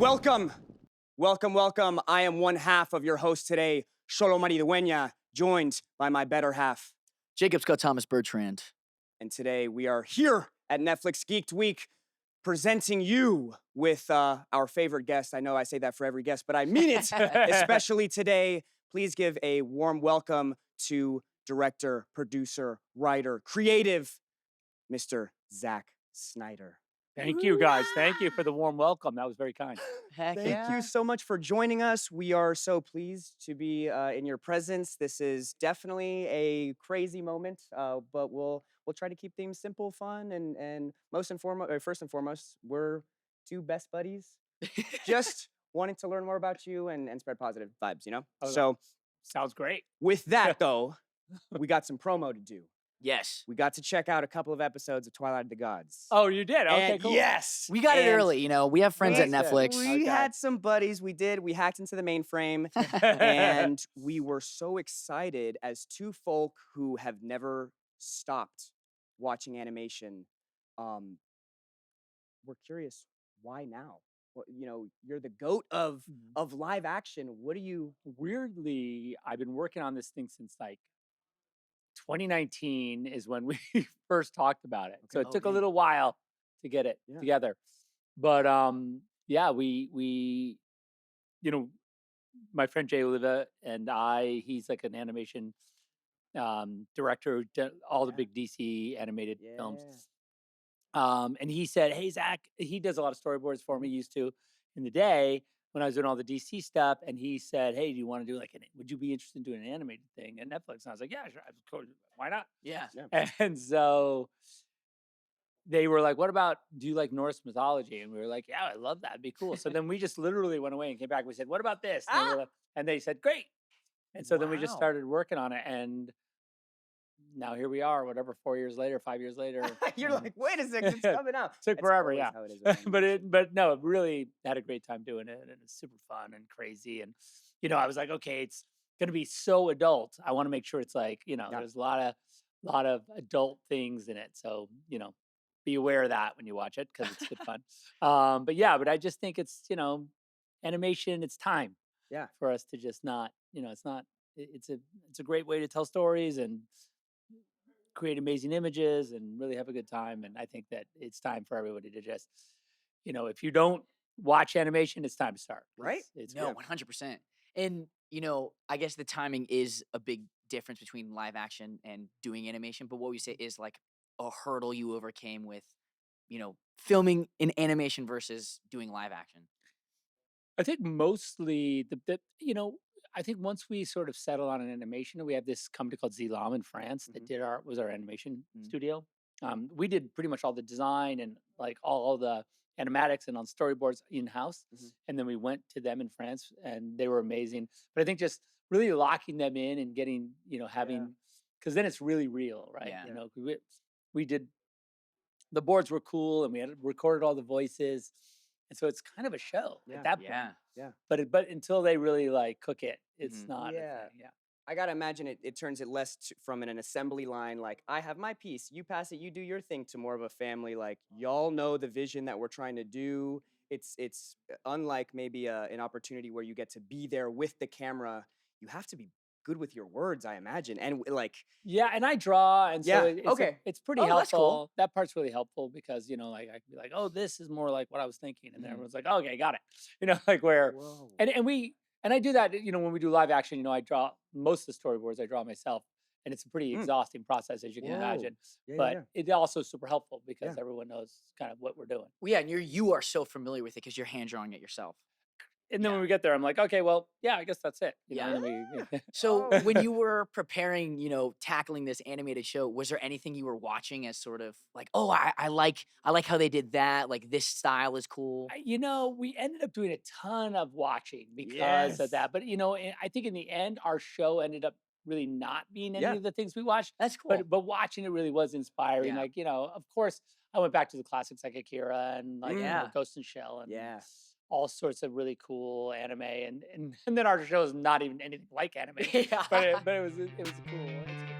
Welcome. I am one half of your host today, Xolo Maridueña, joined by my better half, Jacob Scott Thomas Bertrand. And today we are here at Netflix Geeked Week, presenting you with our favorite guest. I know I say that for every guest, but I mean it, especially today. Please give a warm welcome to director, producer, writer, creative, Mr. Zack Snyder. Thank you, guys. Thank you for the warm welcome. That was very kind. Heck Thank you so much for joining us. We are so pleased to be in your presence. This is definitely a crazy moment, but we'll try to keep things simple, fun, and first and foremost, we're two best buddies, just wanting to learn more about you and spread positive vibes. Oh, So sounds great. with that though, we got some promo to do. Yes. We got to check out a couple of episodes of Twilight of the Gods. Oh, you did? Okay, And cool. yes, We got it and early, we have friends at Netflix. We had some buddies. We hacked into the mainframe, and we were so excited as two folk who have never stopped watching animation. We're curious, why now? Well, you're the goat of live action. What do you? Weirdly, I've been working on this thing since like 2019 is when we first talked about it. So it took a little while to get it together. But yeah, we my friend Jay Oliva and he's like an animation director who did all the big DC animated films. And he said, "Hey, Zach," he does a lot of storyboards for me, used to in the day when I was doing all the DC stuff. And he said, "Hey, do you want to do would you be interested in doing an animated thing at Netflix?" And I was like, "Yeah, sure. Why not?" Yeah. And so they were like, "What about, do you like Norse mythology?" And we were like, "Yeah, I love that. It'd be cool." So then we just literally went away and came back. We said, "What about this?" And they said, "Great." And so then we just started working on it. And now here we are, 5 years later. You're like, wait a second, it's coming out. Took forever, yeah. How it is with but no, really had a great time doing it, and it's super fun and crazy. And I was like, okay, it's gonna be so adult. I want to make sure it's like, there's a lot of adult things in it. So be aware of that when you watch it, because it's good fun. But I just think it's animation. It's time, for us to just not, it's a great way to tell stories and create amazing images and really have a good time. And I think that it's time for everybody to just, if you don't watch animation, it's time to start. Right? It's 100%. And, I guess the timing is a big difference between live action and doing animation. But what we say is like a hurdle you overcame with, filming in animation versus doing live action. I think mostly I think once we sort of settle on an animation, we have this company called Xolo in France that was our animation studio. We did pretty much all the design and like all the animatics and on storyboards in-house. And then we went to them in France and they were amazing. But I think just really locking them in and getting, having, because then it's really real, right? Yeah. We did, the boards were cool and we had recorded all the voices. And so it's kind of a show at that point. Yeah. But until they really like cook it, it's not. Yeah. I gotta imagine it turns it less from an assembly line, like I have my piece, you pass it, you do your thing, to more of a family, like y'all know the vision that we're trying to do. It's unlike maybe an opportunity where you get to be there with the camera. You have to be good with your words, I imagine, and and I draw, and so it's pretty helpful. That's cool. That part's really helpful because I can be like, oh, this is more like what I was thinking, and then everyone's like, okay, got it. And I do that. When we do live action, I draw most of the storyboards. I draw myself, and it's a pretty exhausting process, as you can imagine. But it's also super helpful because everyone knows kind of what we're doing. Well, yeah, and you are so familiar with it because you're hand drawing it yourself. And then when we get there, I'm like, okay, well, yeah, I guess that's it. So when you were preparing, tackling this animated show, was there anything you were watching as sort of like, oh, I like how they did that. Like this style is cool. We ended up doing a ton of watching because of that. But, I think in the end, our show ended up really not being any of the things we watched. That's cool. But watching it really was inspiring. Yeah. Of course, I went back to the classics like Akira and Ghost in Shell and all sorts of really cool anime, and then our show is not even anything like anime. But it was cool. It's cool.